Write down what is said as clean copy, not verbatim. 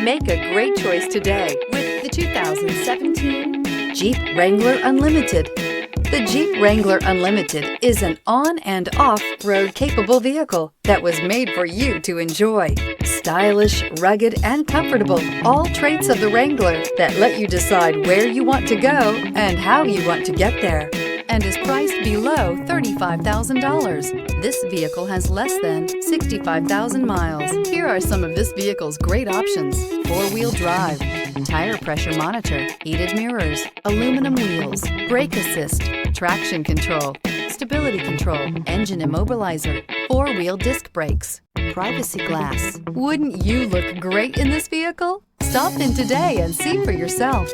Make a great choice today with the 2017 Jeep Wrangler Unlimited. The Jeep Wrangler Unlimited is an on- and off-road capable vehicle that was made for you to enjoy. Stylish, rugged, and comfortable, all traits of the Wrangler that let you decide where you want to go and how you want to get there, and is priced below $35,000. This vehicle has less than 65,000 miles. Here are some of this vehicle's great options: four-wheel drive, tire pressure monitor, heated mirrors, aluminum wheels, brake assist, traction control, stability control, engine immobilizer, four-wheel disc brakes, privacy glass. Wouldn't you look great in this vehicle? Stop in today and see for yourself.